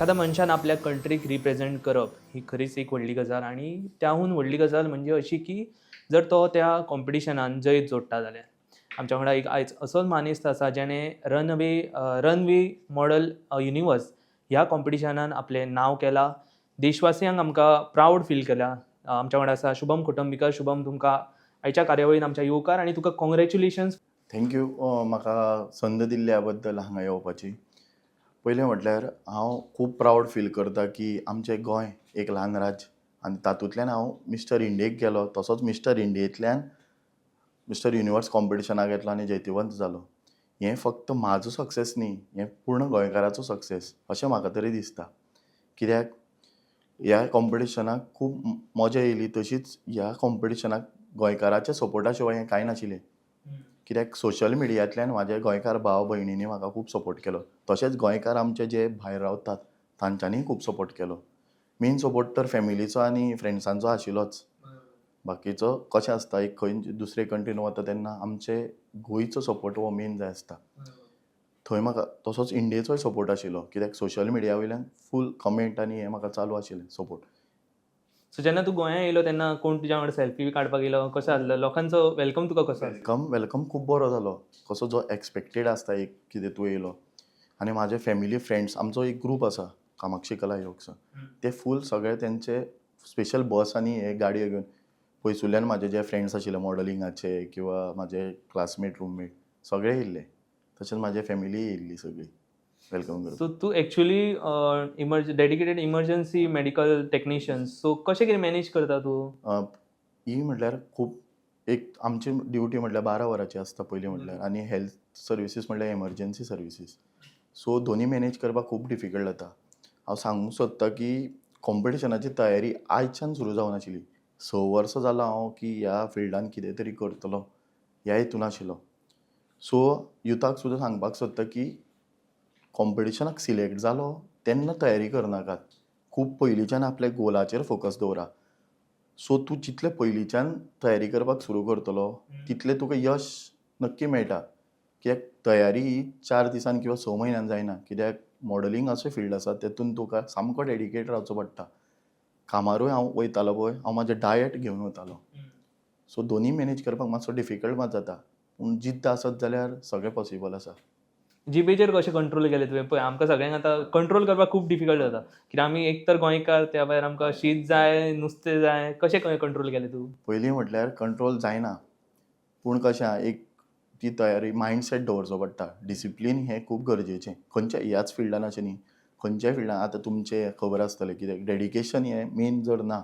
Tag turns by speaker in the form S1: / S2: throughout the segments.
S1: एखाद्या मनशान आपल्या कंट्रीक रिप्रेझेंट करप ही खरीच एक व्हडली गजाल आणि त्याहून व्हडली गजाल म्हणजे अशी की जर तो त्या कॉम्पिटिशनान जैत जोडटा जाल्यार आमच्या वांगडा एक आयज असोच मानिस्त आसा जेणे रनवे मॉडल युनिवर्स ह्या कॉम्पिटिशनान आपलें नांव केलां. देशवासियांक आमकां प्राऊड फील केला. आमच्या वांगडा आसा शुभम कुटुंबीकर. शुभम, तुमकां आयच्या कार्यावळीन आमच्या येवकार आनी तुका कॉंग्रॅच्युलेशन्स.
S2: थँक्यू म्हाका संद दिल्ल्या बद्दल हांगा येवपाची. पयलें म्हटल्यार हांव खूब प्रावड फील करतां की आमचें गोंय एक ल्हान राज्य आनी तातूंतल्यान हांव मिस्टर इंडियेक गेलो. तसोच मिस्टर इंडियेंतल्यान मिस्टर युनिवर्स कॉम्पिटिशनाक येतलो आनी जैतिवंत जालो. हें फक्त म्हाजो सक्सेस न्ही, हें पूर्ण गोंयकाराचो सक्सेस अशें म्हाका तरी दिसता. कित्याक ह्या कॉम्पिटिशनाक खूब मजा येयली. तशीच ह्या कॉम्पिटिशनाक गोंयकाराच्या सपोर्टा शिवाय हें कांय नाशिल्लें. कित्याक सोशल मिडियांतल्यान म्हाजे गोंयकार भाव भयणींनी म्हाका खूब सपोर्ट केलो. तशेंच गोंयकार आमचे जे भायर रावतात तांच्यांनीय खूब सपोर्ट केलो. मेन सपोर्ट तर फॅमिलीचो आनी फ्रेंड्सांचो आशिल्लोच. बाकीचो कशें आसता, एक खंय दुसरे कंट्रीन वता तेन्ना आमचे गोंयचो सपोर्ट हो मेन जाय आसता. थंय म्हाका तसोच इंडियेचोय सपोर्ट आशिल्लो. कित्याक सोशल मिडिया वयल्यान फूल कमेंट आनी हें म्हाका चालू आशिल्लें सपोर्ट.
S1: सो जेन्ना तूं गोंया येयलो तेन्ना कोण तुज्या वांगडा सेल्फी काडपाक येयलो? कसो आसलो? लोकांचो वेलकम तुका कसो आसलो?
S2: वेलकम खूब बरो जालो. कसो जो एक्सपेक्टेड आसता एक कितें तूं येयलो. आनी म्हाजे फॅमिली फ्रेंड्स आमचो एक ग्रूप आसा कामाक्षी कला योगचो. ते फूल सगळे तेंचे स्पेशल बस आनी हे गाडयो घेवन पयसुल्ल्यान म्हाजे जे फ्रेंड्स आशिल्ले मॉडलिंगाचे किंवा म्हाजे क्लासमेट रूममेट सगळे येयल्ले. तशेंच म्हाजे फॅमिली येयल्ली सगळी वेलकम करपाक.
S1: सो तूं actually dedicated emergency medical technician. So कशें कितें मॅनेज करता तूं?
S2: ही म्हटल्यार खूब एक आमची ड्युटी म्हटल्यार 12 वरांची आसता पयलीं म्हटल्यार आनी हेल्थ सर्विसीस म्हटल्यार एमर्जन्सी सर्विसीस. सो दोनी मॅनेज करपाक खूब डिफिकल्ट जाता. हांव सांगूंक सोदतां की कॉम्पिटिशनाची तयारी आयजच्यान सुरू जावं नाशिल्ली. 6 वर्सां जालां हांव की ह्या फिल्डान कितें तरी करतलों ह्या हेतून आशिल्लो. सो युथाक सुद्दां सांगपाक सोदतां की कॉम्पिटिशनाक सिलेक्ट जालो तेन्ना तयारी करनाकात. खूब पयलींच्यान आपल्या गोलाचेर फोकस दवरा. सो तूं जितले पयलींच्यान तयारी करपाक सुरू करतलो तितलें तुका यश नक्की मेळटा. कित्याक तयारी ही 4 दिसान किंवा 6 म्हयन्यान जायना. कित्याक मॉडलिंग असो फिल्ड आसा तेतून तुका सामको डेडिकेट रावचो पडटा. कामारूय हांव वयतालो पळय, हांव म्हजें डायट घेवन वतालो. सो दोनी मॅनेज करपाक मातसो डिफिकल्ट मात जाता. पूण जिद्द आसत जाल्यार सगळें पॉसिबल आसा.
S1: जिबेचेर कशें कंट्रोल केलें तुवें? पळय आमकां सगळ्यांक आतां कंट्रोल करपाक खूब डिफिकल्ट जाता. कित्याक आमी एक तर गोंयकार, त्या भायर आमकां शीत जाय, नुस्तें जाय. कशें कंट्रोल केलें तूं?
S2: पयलीं म्हटल्यार कंट्रोल जायना. पूण कशें आहा, एक ती तयारी मायंडसेट दवरचो पडटा. डिसिप्लीन हें खूब गरजेचें. खंयच्याय ह्याच फिल्डान अशें न्ही. खंयच्याय फिल्डान आतां तुमचें खबर आसतलें कित्याक डेडिकेशन हें मेन जर ना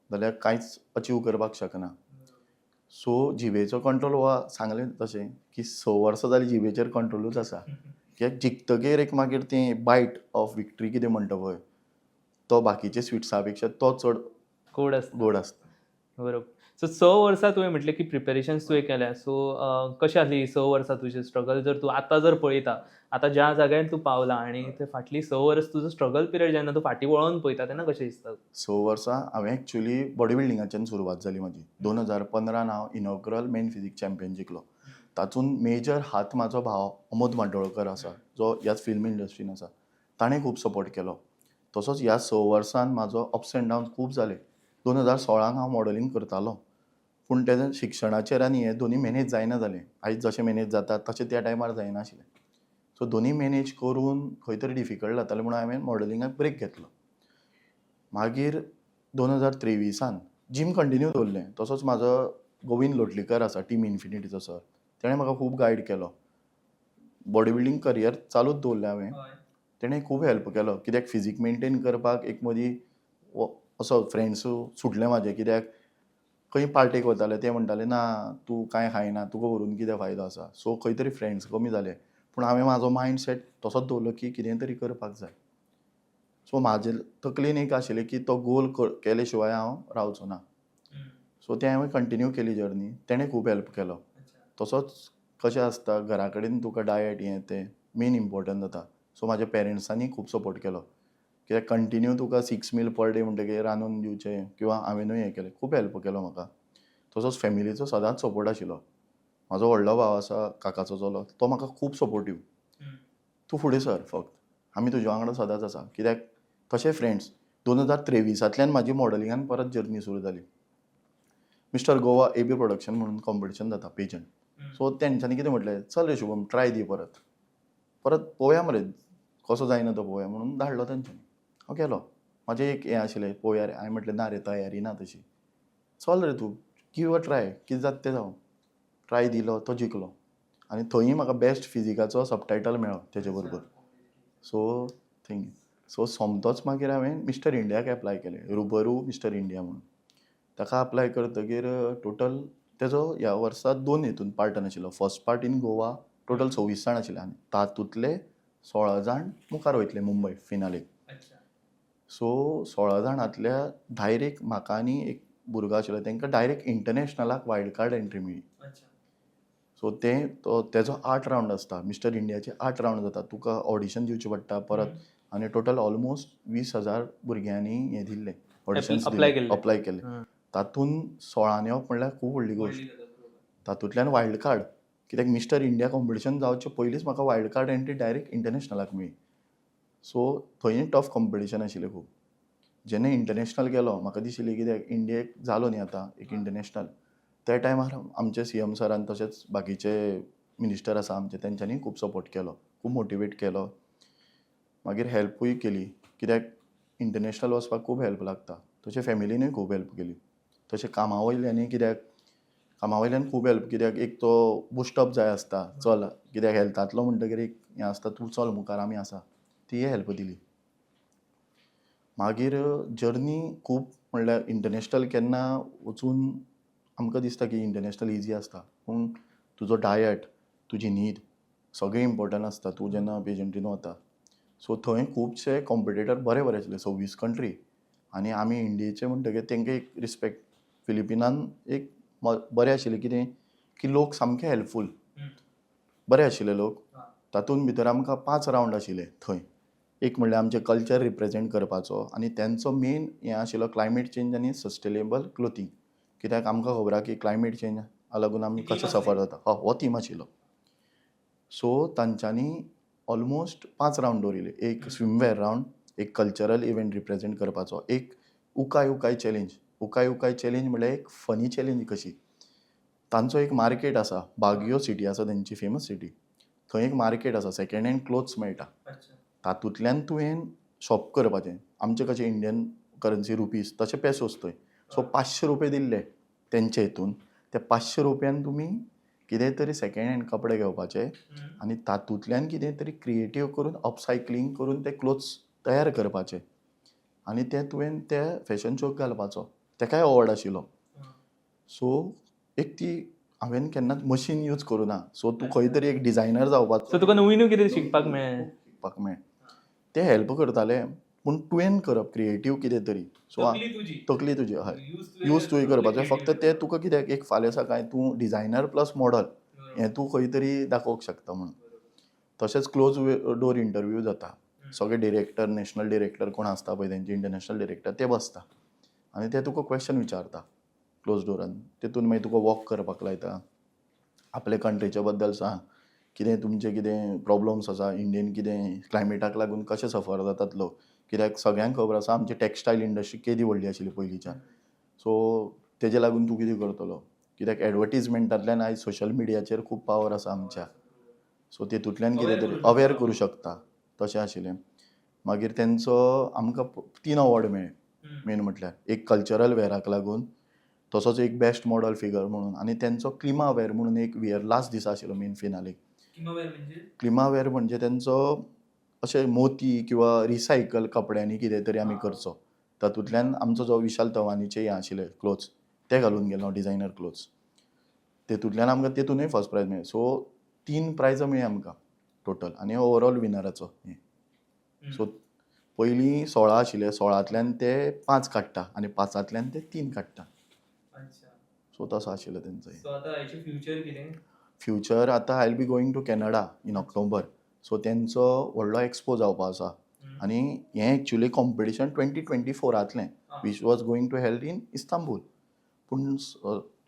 S2: जाल्यार कांयच अचीव करपाक शकना. सो जिबेचो कंट्रोल हो सांगलें तशें की 6 वर्सां जालीं जिबेचेर कंट्रोलूच आसा. कित्याक जिखतकीर एक मागीर तें बायट ऑफ विक्ट्री कितें म्हणटा पळय, तो बाकीच्या स्विट्सां पेक्षा तो चड
S1: गोड आसता.
S2: गोड आसता.
S1: बरोबर. सो 6 वर्सां तुवें म्हटलें की प्रिपरेशन्स तुवें केल्या. सो कशें आसलीं ही 6 वर्सां तुजी स्ट्रगल जर तूं आतां जर पळयता, आतां ज्या जाग्यार तूं पावला आनी ते फाटलीं 6 वर्स तुजो स्ट्रगल पिरियड जेन्ना तूं फाटीं वळोन पळयता तेन्ना कशें दिसता?
S2: 6 वर्सां हांवें एक्चुअली बॉडी बिल्डिंगाच्यान सुरवात जाली म्हाजी. 2015 हांव इनॉग्रल मेन फिजीक चॅम्पियन जिखलो. तातूंत मेजर हात म्हाजो भाव अमोद माडोळकर आसा, जो ह्याच फिल्म इंडस्ट्रीन आसा. ताणें खूब सपोर्ट केलो. तसोच ह्या 6 वर्सान म्हाजो अप्स एंड डावन्स खूब जाले. 2016 हांव मॉडलिंग करतालों. पूण तेन्ना शिक्षणाचेर आनी हें दोनी मॅनेज जायना जालें. आयज जशें मॅनेज जाता तशें त्या टायमार जायनाशिल्लें. सो दोनी मॅनेज करून खंय तरी डिफिकल्ट जातालें म्हणून हांवें मॉडलिंगाक ब्रेक घेतलो. मागीर 2023 जीम कंटिन्यू दवरलें. तसोच म्हाजो गोविंद लोटलीकर आसा टीम इन्फिनिटीचो सर. तेणें म्हाका खूब गायड केलो. बॉडी बिल्डिंग करियर चालूच दवरलें हांवें. तेणें खूब हेल्प केलो. कित्याक फिजीक मेंटेन करपाक एक मदीं असो फ्रेंड्स सुटले म्हाजे. कित्याक खंय पार्टेक वताले ते म्हणटाले, "ना, तूं कांय खायना, तुका व्हरून कितें फायदो आसा?" सो खंय तरी फ्रेंड्स कमी जाले. पूण हांवें म्हाजो मायंडसेट तसोच दवरलो की कितें तरी करपाक जाय. सो म्हाजे तकलेन एक आशिल्लें की तो गोल केले शिवाय हांव रावचो ना. सो तें हांवें कंटिन्यू केली जर्नी. तेणें खूब हेल्प केलो. तसोच कशें आसता घरा कडेन तुका डायट हें तें मेन इम्पॉर्टंट जाता. सो म्हाज्या पेरंट्सांनी खूब सपोर्ट केलो. कित्याक कंटिन्यू तुका 6 मील पर डे म्हणटकीर रांदून दिवचें किंवा हांवेनूय हें केलें. खूब हेल्प केलो म्हाका. तसोच फॅमिलीचो सदांच सपोर्ट आशिल्लो. म्हाजो व्हडलो भाव आसा काकाचो चलो, तो म्हाका खूब सपोर्टीव. "तूं फुडें सर फक्त. आमी तुजे वांगडा सदांच आसा." कित्याक तशें फ्रेंड्स 2023 म्हाजी मॉडलिंगान परत जर्नी सुरू जाली. मिस्टर गोवा AB प्रोडक्शन म्हणून कॉम्पिटिशन जाता पेजंट. सो तेंच्यांनी कितें म्हटलें, चल रे शुभम ट्राय दी परत पळोवया मरे कसो जायना तो पळोवया म्हणून धाडलो तेंच्यांनी. हांव गेलो. म्हाजें एक हें आशिल्लें पळोवया रे. हांवें म्हटलें ना रे तयारी ना तशी. चल रे तूं गिव अ ट्राय कितें जाता तें जावं. ट्राय दिलो तो जिखलो आनी थंयी म्हाका बेस्ट फिजिकाचो सबटायटल मेळ्ळो तेजे बरोबर. सो थिंग सो सोमतोच मागीर हांवें मिस्टर इंडियाक एप्लाय केलें. रुबरू मिस्टर इंडिया म्हणून. ताका अप्लाय करतकीर टोटल तेजो ह्या वर्सा 2 हितून पार्टान आशिल्लो. First part in Goa total 26 जाण आशिल्ले आनी तातूंतले 16 जाण मुखार वयतले मुंबय फिनालेक. सो 16 जाणांतल्या डायरेक्ट म्हाका आनी एक भुरगो आशिल्लो तांकां डायरेक्ट इंटरनॅशनलाक वायल्ड कार्ड एंट्री मेळ्ळी. सो तेजो 8 रावंड आसता. मिस्टर इंडियाचे 8 रावंड जाता. तुका ऑडिशन दिवचें पडटा परत आनी टोटल ऑलमोस्ट 20,000 भुरग्यांनी हें दिल्लें ऑडिशन्स अप्लाय केले. तातूंत 16 येवप म्हणल्यार खूब व्हडली गोश्ट. तातूंतल्यान वायल्ड कार्ड कित्याक मिस्टर इंडिया कॉम्पिटिशन जावचे पयलींच म्हाका वायल्ड कार्ड एंट्री डायरेक्ट इंटरनॅशनलाक मेळ्ळी. सो थंय टफ कॉम्पिटिशन आशिल्लें खूब. जेन्ना इंटरनॅशनल गेलो म्हाका दिशिल्लें कित्याक इंडियेक जालो न्ही आतां एक इंटरनॅशनल. त्या टायमार आमचे CM सरान तशेंच बाकीचे मिनिस्टर आसा आमचे तेंच्यांनी खूब सपोर्ट केलो, खूब मोटिवेट केलो. मागीर हेल्पूय केली कित्याक इंटरनॅशनल वचपाक खूब हेल्प लागता. तशें फॅमिलीनूय खूब हेल्प केली. तशें कामा वयल्यानूय कित्याक कामा वयल्यान खूब हेल्प कित्याक एक तो बुस्टअप जाय आसता. चल कित्याक हेल्थांतलो म्हणटकीर एक हें आसता तूं चल मुखार आमी आसा. ती हेल्प दिली. मागीर जर्नी खूब म्हणल्यार इंटरनॅशनल केन्ना वचून आमकां दिसता की इंटरनॅशनल इजी आसता पूण तुजो डायट तुजी न्हीद सगळें इम्पॉर्टंट आसता तूं जेन्ना पेजंटीन वता. सो थंय खुबशे कॉम्पिटिटर बरे आशिल्ले 26 कंट्री आनी आमी इंडियेचे म्हणटकीर तेंकां एक रिस्पेक्ट. फिलिपिनान एक बरें आशिल्लें कितें की लोक सामके हेल्पफूल बरे आशिल्ले लोक. तातूंत भितर आमकां 5 रावंड आशिल्ले थंय. एक म्हणल्यार आमचें कल्चर रिप्रेझेंट करपाचो आनी तेंचो मेन हें आशिल्लो क्लायमेट चेंज आनी सस्टेनेबल क्लोथींग. कित्याक आमकां खबर आहा की क्लायमेट चेंजा लागून आमी कशें सफर जाता. हो थीम आशिल्लो. सो तांच्यांनी ऑलमोस्ट 5 रावंड दवरिल्ले. एक स्विमवेअर रावंड, एक कल्चरल इव्हेंट रिप्रेझेंट करपाचो, एक उकाय चॅलेंज. उकाय चॅलेंज म्हणल्यार एक फनी चॅलेंज कशी. तांचो एक मार्केट आसा बागियो सिटी आसा तेंची फेमस सिटी. थंय एक मार्केट आसा सेकंड हँड क्लोथ्स मेळटा. तातूंतल्यान तुवें शॉप करपाचें. आमचें कशें इंडियन करन्सी रुपीज तशें पेसोस थंय. सो 500 रुपया दिल्ले तेंचे हितून. ते 500 रुपयान तुमी कितेंय तरी सेकंड हँड कपडे घेवपाचे आनी तातूंतल्यान कितें तरी क्रिएटीव करून अपसायकलींग करून ते क्लोथ्स तयार करपाचे आनी ते तुवें त्या फॅशन शोक घालपाचो. तेकाय अवॉर्ड आशिल्लो. सो एक ती हांवें केन्नाच मशीन यूज करूं ना. सो तूं खंय तरी एक डिझायनर जावपाचो.
S1: सो तुका नवीन कितें शिकपाक मेळ्ळें?
S2: ते हेल्प करताले पूण तुवें करप क्रिएटीव कितें तरी. सो तकली तुजी हय यूज तुवें करपाचें. फक्त ते तुका कित्याक एक फाल्यां सकाळीं तूं डिझायनर प्लस मॉडल हें तूं खंय तरी दाखोवंक शकता म्हणून. तशेंच क्लोज डोर इंटरव्यू जाता. सगळे डिरेक्टर नॅशनल डिरेक्टर कोण आसता पळय तेंचे इंटरनॅशनल डिरेक्टर ते बसता आनी ते तुका क्वेश्चन विचारता क्लोज डोरान. तितून मागीर तुका वॉक करपाक लायता. आपल्या कंट्रीच्या बद्दल सांग कितें तुमचें कितें प्रॉब्लम्स आसा इंडियेन कितें क्लायमेटाक लागून कशें सफर जातात लोक. कित्याक सगळ्यांक खबर आसा आमची टॅक्सटायल इंडस्ट्री केदी व्हडली आशिल्ली पयलींच्यान. सो तेजे लागून तूं कितें करतलो कित्याक एडवर्टिजमेंटांतल्यान आयज सोशल मिडियाचेर खूब पावर आसा आमच्या. सो तेतूंतल्यान कितें तरी अवेअर करूं शकता. तशें आशिल्लें. मागीर तेंचो आमकां 3 अवॉर्ड मेळ्ळे. मेन म्हटल्यार एक कल्चरल वेअराक लागून तसोच एक बेस्ट मॉडल फिगर म्हणून आनी तेंचो क्लिमावेअर म्हणून एक वियर लास्ट दीस आशिल्लो मेन फिनालेक. क्लिमावेअर म्हणजे तेंचो अशें मोती किंवा रिसायकल कपड्यांनी कितें तरी आमी करचो. तातूंतल्यान आमचो जो विशाल तवानीचे हें आशिल्ले क्लोथ्स ते घालून गेलो डिझायनर क्लोथ्स. तेतूंतल्यान आमकां तेतूनय फर्स्ट प्रायज मेळ्ळें. सो 3 प्रायजां मेळ्ळी आमकां टोटल आनी ओवरऑल विनराचो हें. सो पयलीं 16 आशिल्ले. 16तल्यान ते 5 काडटा आनी 5तल्यान ते 3 काडटा. सो तसो आशिल्लो तेंचो. फ्युचर आतां I will be going to Canada in October. So तेंचो व्हडलो एक्सपो जावपा आसा आनी हें actually competition 2024 which was going to held in Istanbul. पूण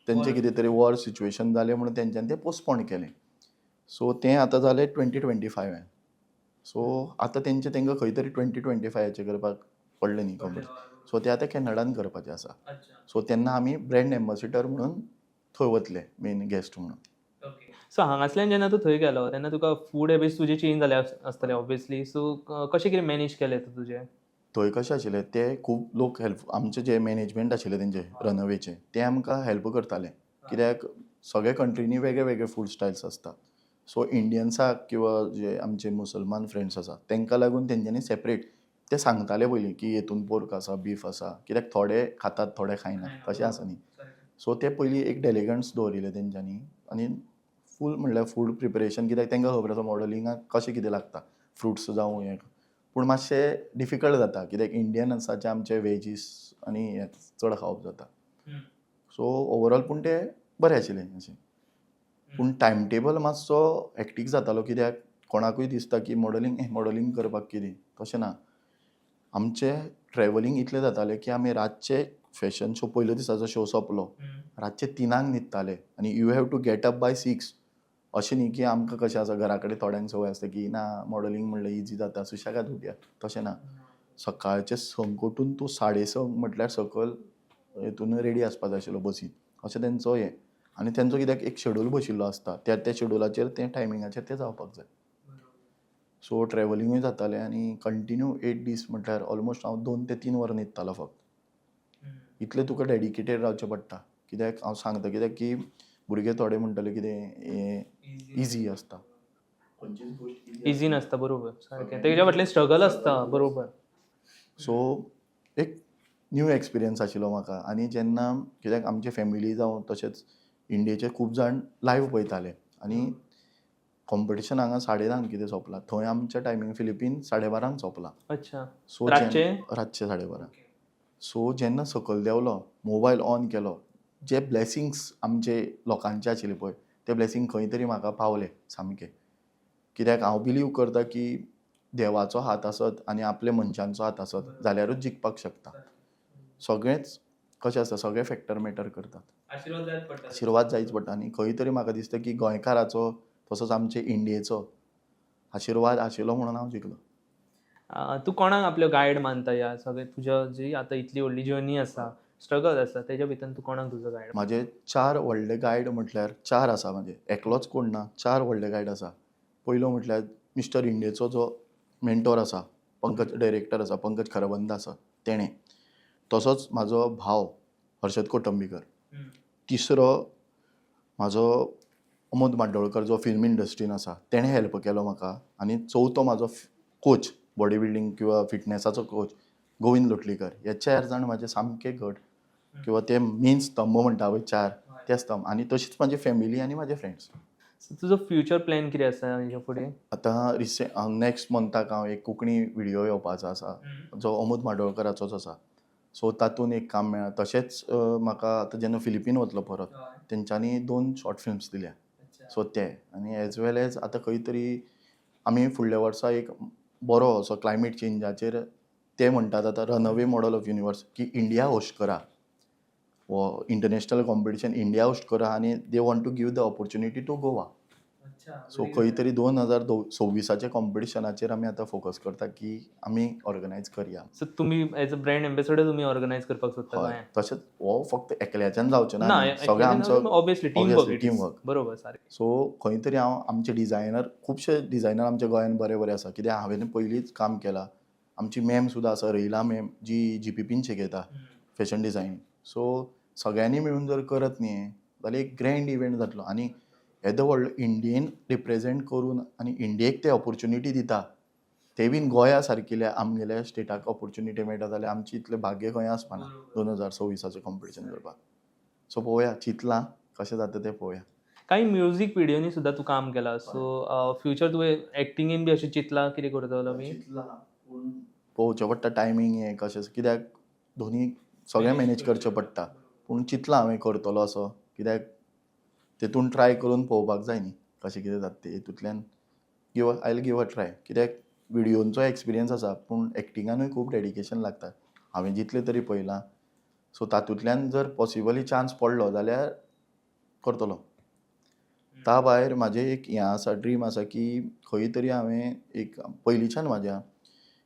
S2: तेंचें कितें तरी वॉर सिच्युएशन जालें म्हणून तेंच्यांनी तें पोस्टपोन केलें. सो तें आतां जालें 2025. सो आतां तेंकां खंय तरी 2025 करपाक पडलें न्ही कॉम्पिटिशन. सो ते आतां कॅनडान करपाचें आसा. सो तेन्ना आमी ब्रँड एम्बॅसिडर म्हणून थंय वतले मेन गेस्ट म्हणून.
S1: सो हांगासल्यान जेन्ना तूं थंय गेलो तेन्ना तुका फूड हॅबिट्स तुजे चेंज जाले आसतले ऑब्वियसली. सो कशें कितें मॅनेज केलें तूं तुजें?
S2: थंय कशें आशिल्लें ते खूब लोक हेल्प आमचे जे मॅनेजमेंट आशिल्ले तेंचे रनअवेचे ते आमकां हेल्प करताले. कित्याक सगळे कंट्रीनी वेगळे वेगळे फूड स्टायल्स आसता. सो इंडियन्साक किंवा जे आमचे मुसलमान फ्रेंड्स आसा तेंकां लागून तेंच्यांनी सेपरेट ते सांगताले पयलीं की हेतून पोर्क आसा, बीफ आसा. कित्याक थोडे खातात थोडे खायनात तशें आसा न्ही. सो ते पयलीं एक डेलिगंट्स दवरिल्ले तेंच्यांनी आनी फूल म्हणल्यार फूड प्रिपरेशन कित्याक तेंकां खबर आसा मॉडलिंगाक कशें कितें लागता. फ्रुट्स जावं हें. पूण मातशें डिफिकल्ट जाता कित्याक इंडियन आसा जे आमचे वेजीस आनी हें चड खावप जाता. सो ओवरऑल पूण तें बरें आशिल्लें अशें. पूण टायम टेबल मातसो हॅक्टीक जातालो कित्याक कोणाकूय दिसता की मॉडलिंग करपाक कितें तशें ना. आमचें ट्रॅव्हलिंग इतलें जातालें की आमी रातचे फॅशन शो पयल्या दिसाचो शो सोंपलो. रातचे 3 न्हिदताले आनी you have to get up by 6. अशें न्ही की आमकां कशें आसा घरा कडेन थोड्यांक संवय आसता की ना मॉडलिंग म्हणल्यार इजी जाता सुशेगाद उठया. तशें ना. सकाळचे 6 उठून तूं 6:30 म्हटल्यार सकयल हेतून रेडी आसपाक जाय आशिल्लो बसीन. अशें तेंचो हें. आनी तेंचो कित्याक एक शेड्यूल बशिल्लो आसता. त्या शेड्युलाचेर ते टायमिंगाचेर ते जावपाक जाय. सो ट्रॅव्हलिंगूय जातालें आनी कंटिन्यू 8 दीस म्हटल्यार ऑलमोस्ट हांव 2 ते 3 वरां न्हिदतालो फक्त. इतलें तुका डेडिकेटेड रावचें पडटा. कित्याक हांव सांगता कित्याक की भुरगे थोडे म्हणटले कितें हें इजी आसता.
S1: इजी नासता बरोबर सारकें. तेच्या फाटलें स्ट्रगल आसता बरोबर.
S2: सो एक न्यू एक्सपिरियन्स आशिल्लो म्हाका आनी जेन्ना कित्याक आमचे फॅमिली जावं तशेंच इंडियेचे खूब जाण लायव्ह पळयताले आनी कॉम्पिटिशन हांगा 10:30 कितें सोंपलां. थंय आमच्या टायमींग फिलिपीन 12:30 सोंपलां.
S1: अच्छा.
S2: सो
S1: रातचे?
S2: रातचे 12:30. सो जेन्ना सकयल देंवलो मोबायल ऑन केलो जे ब्लेसिंग्स आमचे लोकांचे आशिल्ले पळय ते ब्लेसिंग खंय तरी म्हाका पावले सामके. कित्याक हांव बिलीव करता की देवाचो हात आसत आनी आपल्या मनशांचो हात आसत जाल्यारूच जिखपाक शकता. सगळेंच कशें आसता सगळे फॅक्टर मॅटर करतात. आशिर्वाद जायच पडटा आनी खंय तरी म्हाका दिसता की गोंयकाराचो तसोच आमचे इंडियेचो आशिर्वाद आशिल्लो म्हणून हांव जिखलो.
S1: तूं कोणाक आपलो गायड मानता ह्या सगळें तुज्या जी आतां इतली व्हडली जर्नी आसा, स्ट्रगल आसा तेच्या भितर तूं कोणाक तुजो गायड?
S2: म्हाजे 4 व्हडले गायड म्हटल्यार 4 आसा म्हाजे. एकलोच कोण ना 4 व्हडले गायड आसा. पयलो म्हटल्यार मिस्टर इंडियेचो जो मेंटॉर आसा पंकज डायरेक्टर आसा पंकज खरबंद आसा तेणें. तसोच म्हाजो भाव हर्षद कोटंबीकर. तिसरो म्हाजो अमोद माड्डोळकर जो फिल्म इंडस्ट्रीन आसा तेणें हेल्प केलो म्हाका. आनी चवथो म्हाजो कोच बॉडी बिल्डींग किंवा फिटनेसाचो कोच गोविंद लोटलीकर. हे 4 जाण म्हाजे सामके घट किंवा ते मेन स्तंभ म्हणटा पळय 4 ते स्तंभ आनी तशीच म्हाजी फॅमिली आनी म्हाजे फ्रेंड्स.
S1: तुजो फ्युचर प्लॅन कितें आसा हेच्या फुडें?
S2: आतां नेक्स्ट मंथाक हांव एक कोंकणी व्हिडिओ येवपाचो आसा जो अमोद माडोळकराचोच आसा. सो तातूंत एक काम मेळ्ळां. तशेंच म्हाका आतां जेन्ना फिलिपीन वतलो परत तेंच्यांनी 2 शॉर्ट फिल्म्स दिल्या. सो ते आनी एज वेल एज आतां खंय तरी आमी फुडल्या वर्सा एक बरो असो क्लायमेट चेंजाचेर ते म्हणटात आतां रनअवे मॉडल ऑफ युनिवर्स की इंडिया होस्ट करा. वो इंटरनॅशनल कॉम्पिटिशन इंडिया होस्ट करा आनी they want to give the opportunity to Goa. So खंय तरी 2026च्या कॉम्पिटिशनाचेर आमी आतां फोकस करता की आमी ऑर्गनायज करया.
S1: सो तुमी एज अ ब्रँड एम्बेसेडर तुमी ऑर्गनायज करपाक सोदता
S2: हय
S1: गोंयांत?
S2: तशेंच हो फक्त एकल्याच्यान जावचें ना
S1: ना
S2: न्ही. सगळें आमचो
S1: ऑब्वियसली टीम वर्क बरोबर सारकें.
S2: सो खंय तरी हांव आमचे डिझायनर खुबशे डिझायनर आमच्या गोंयांत बरे बरे आसा कित्याक हांवें पयलींच काम केलां. आमची मॅम सुद्दां आसा रहिला मॅम जी GPPन शिकयता फॅशन डिझायन. सो सगळ्यांनी मेळून जर करत न्ही जाल्यार एक ग्रँड इव्हेंट जातलो आनी येदो व्हडलो इंडियेन रिप्रेझेंट करून आनी इंडियेक ते ऑपॉर्च्युनिटी दिता ते बीन गोंया सारकिल्या आमगेल्या स्टेटाक ऑपॉर्च्युनिटी मेळटा जाल्यार आमची इतलें भाग्य खंय आसपाना 2026चें कॉम्पिटिशन करपाक. सो पळोवया चिंतलां कशें जाता तें पळोवया.
S1: काही म्युझिक व्हिडिओनी सुद्दां तूं काम केलां. सो फ्युचर तुवें एक्टिंगेन बी अशें चिंतलां कितें करतलो बी?
S2: पूण पळोवचें पडटा टायमींग हें कशें कित्याक दोनी सगळें मॅनेज करचें पडटा. पूण चिंतलां हांवें करतलो असो कित्याक तेतून ट्राय करून पळोवपाक जाय न्ही कशें कितें जाता तें. हेतूंतल्यान I will give a try कित्याक व्हिडिओंचो एक्सपिरियन्स आसा पूण एक्टिंगानूय खूब डेडिकेशन लागता. हांवें जितलें तरी पळयलां. सो तातूंतल्यान जर पॉसिबली चान्स पडलो जाल्यार करतलो. ता भायर म्हाजें एक हें आसा ड्रीम आसा की खंय तरी हांवें एक पयलींच्यान म्हाज्या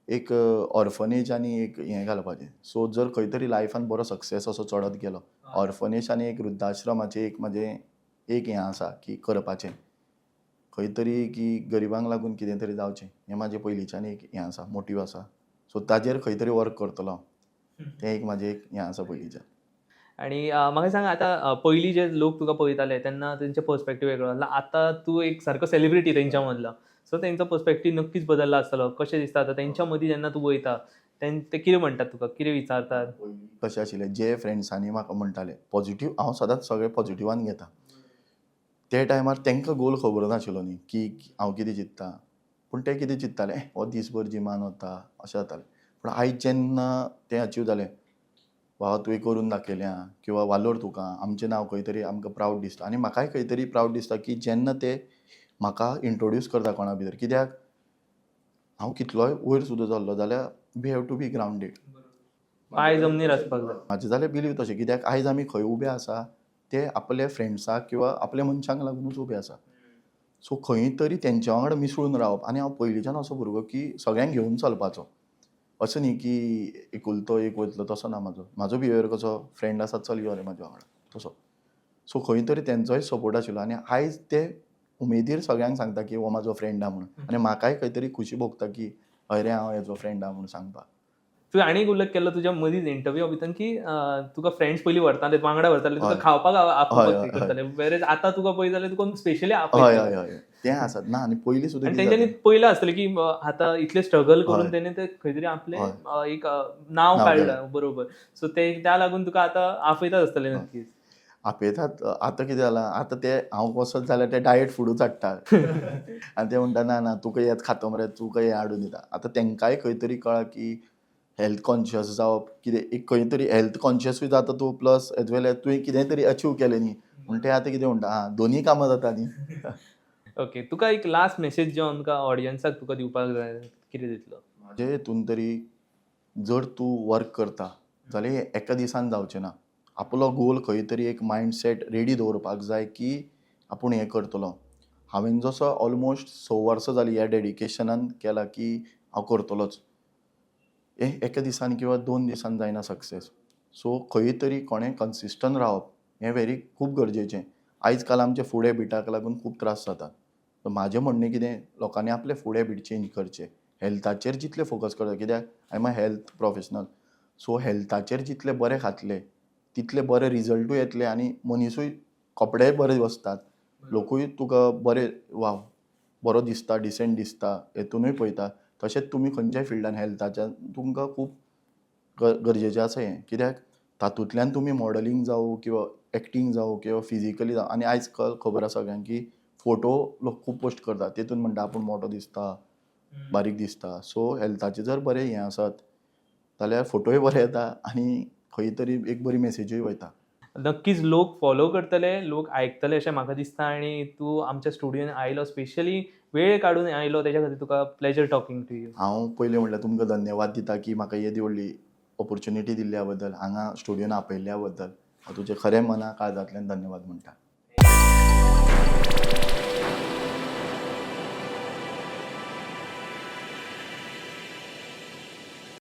S2: एक ऑर्फनेज आनी एक हें घालपाचें. सो जर खंय तरी लायफान बरो सक्सेस असो चडत गेलो, ऑर्फनेज आनी एक वृद्धाश्रमाचें एक म्हजें एक हें आसा की करपाचें. खंय तरी की गरिबांक लागून कितें तरी जावचें हें म्हाजें पयलींच्यान एक हें आसा, मोटीव आसा. सो ताजेर खंय तरी वर्क करतलो हांव. तें एक म्हाजें एक हें आसा पयलींच्यान.
S1: आणि म्हाका सांग आतां पयलीं जे लोक तुका पळयताले तेन्ना तेंचो पर्स्पेक्टीव वेगळो आसलो. आतां तूं एक सारको सेलिब्रिटी तेंच्या मदलो. सो तेंचो पर्स्पेक्टीव नक्कीच बदलला आसतलो. कशें दिसता आतां तेंच्या मदीं जेन्ना तूं वयता ते कितें म्हणटात तुका? कितें विचारतात?
S2: कशें आशिल्लें जे फ्रेंड्सांनी म्हाका म्हणटाले पॉझिटीव, हांव सदांच सगळें पॉझिटिवान घेता. ते टायमार तांकां गोल खबर नाशिल्लो न्ही की हांव कितें चिंत्ता. पूण ते कितें चिंत्ताले हो दिसभर जिमान वता अशें जातालें. पूण आयज जेन्ना तें अचीव जालें, वा तुवें करून दाखयलें आं किंवा वालोर तुका आमचें नांव खंय तरी आमकां प्रावड दिसता. आनी म्हाकाय खंय तरी प्रावड दिसता की जेन्ना ते म्हाका इंट्रोड्यूस करता कोणा भितर. कित्याक हांव कितलोय वयर सुद्दां जाल्लो जाल्यार वी हॅव टू बी ग्रावंडेड.
S1: पांय जमनीर आसपाक जाय.
S2: म्हाजें जाल्यार बिलीव तशें. कित्याक आयज आमी खंय उबे आसा ते आपल्या फ्रेंड्साक किंवा आपल्या मनशांक लागूनच उबे आसा. सो खंय तरी तेंच्या वांगडा मिसळून रावप. आनी हांव पयलींच्यान असो भुरगो की सगळ्यांक घेवन चलपाचो. असो न्ही की एकुलतो एक वयतलो तसो ना म्हाजो. म्हाजो बिहेवियर कसो फ्रेंड आसा चल यो रे म्हाज्या वांगडा तसो. सो खंय तरी तेंचोय सपोर्ट आशिल्लो आनी आयज ते उमेदीर सगळ्यांक सांगता की हो म्हाजो फ्रेंड आहा म्हणून. आनी म्हाकाय खंय तरी खुशी भोगता की हय रे हांव हेजो फ्रेंड आहा म्हणून सांगपाक.
S1: तुवें आनी एक उल्लेख केल्लो तुज्या मदींच इंटरव्यूआ भितर की तुका फ्रेंड्स पयलीं व्हरताले, वांगडा व्हरताले, तुका
S2: हय.
S1: खावपाक
S2: हय,
S1: आपोवपाक
S2: हय,
S1: हे
S2: हय.
S1: करताले. वेरेज आतां तुका पळयत जाल्यार तुका स्पेशली
S2: हय,
S1: आपयतात.
S2: हय, हय. तें आसा. ना आनी पयलीं सुद्दां
S1: आणि
S2: कितें
S1: तेंच्यांनी
S2: जाता.
S1: पयलं आसतलें की आतां इतलें स्ट्रगल करून
S2: हय,
S1: तेणी ते खंय तरी आपलें
S2: हय.
S1: एक नांव
S2: नांव केलें.
S1: काडलां. बरोबर. सो ते त्या लागून तुका आतां आपयतात आसतले
S2: हय.
S1: नक्कीच.
S2: आपयतात. आतां कितें जालां, आतां ते हांव वचत जाल्यार ते डायट फूडूच हाडटा. आनी ते म्हणटा ना, ना तुका हेंच खातो मरे, तुका हें हाडून दिता. आतां तेंकाय खंय तरी कळ्ळां की हेल्थ कॉन्शियस जावप कितें एक खंय तरी हेल्थ कॉन्शियसूय जाता तूं प्लस एज वेल एज तुवें कितेंय तरी अचीव केलें न्ही. म्हूण ते आतां कितें म्हणटा आं दोनीय कामां जाता न्ही.
S1: ओके. तुका एक लास्ट मेसेज जो आमकां ऑडियन्साक तुका दिवपाक जाय कितें दितलो?
S2: म्हाजे हितून तरी जर तूं वर्क करता जाल्यार हें एका दिसान जावचें ना. आपलो गोल खंय तरी एक मायंडसेट रेडी दवरपाक जाय की आपूण हें करतलो. हांवें जसो ऑलमोस्ट 6 वर्सां जालीं ह्या डेडिकेशनान केलां की हांव करतलोच. हें एका दिसान किंवा 2 दिसान जायना सक्सेस. सो खंय तरी कोणें कन्सिस्टंट रावप हें खूब गरजेचें. आयज काल आमचे फूड हॅबिटाक लागून खूब त्रास जातात. सो म्हाजें म्हणणें कितें लोकांनी आपले फूड हॅबीट चेंज करचे. हेल्थाचेर जितलें फोकस करता कित्याक I am a health professional. So हेल्थाचेर जितलें बरें खातले तितले बरे रिजल्टूय येतले आनी मनीसूय कपडेय बरे बसतात. लोकूय तुका बरे वाव बरो दिसता, डिसेंट दिसता हेतुनूय पळयता. तशेंच तुमी खंयच्याय फिल्डान हेल्थाच्यान तुमकां खूब गरजेचें आसा हें. कित्याक तातूंतल्यान तुमी मॉडलिंग जावं किंवा एक्टींग जावं किंवा फिजिकली जावं आनी आयज काल खबर आसा सगळ्यांक की फोटो लोक खूब पोस्ट करतात. तेतून म्हणटा आपूण मोठो दिसता, बारीक दिसता. सो हेल्थाचें जर बरें हें आसत जाल्यार फोटोय बरे येता आनी खंय तरी एक बरी मेसेजूय वयता.
S1: नक्कीच लोक फॉलो करतले, लोक आयकतले अशें म्हाका दिसता आणि तूं आमच्या स्टुडियोन आयलो स्पेशली वेळ काडून आयलो तेच्या खातीर तुका प्लेजर टॉकिंग टू यू.
S2: हांव पयलें म्हणल्यार तुमकां धन्यवाद दिता की म्हाका येदी व्हडली ऑपॉर्च्युनिटी दिल्ल्या बद्दल, हांगा स्टुडियोन आपयल्ल्या बद्दल हांव तुजें खरें मना काळजांतल्यान धन्यवाद म्हणटा.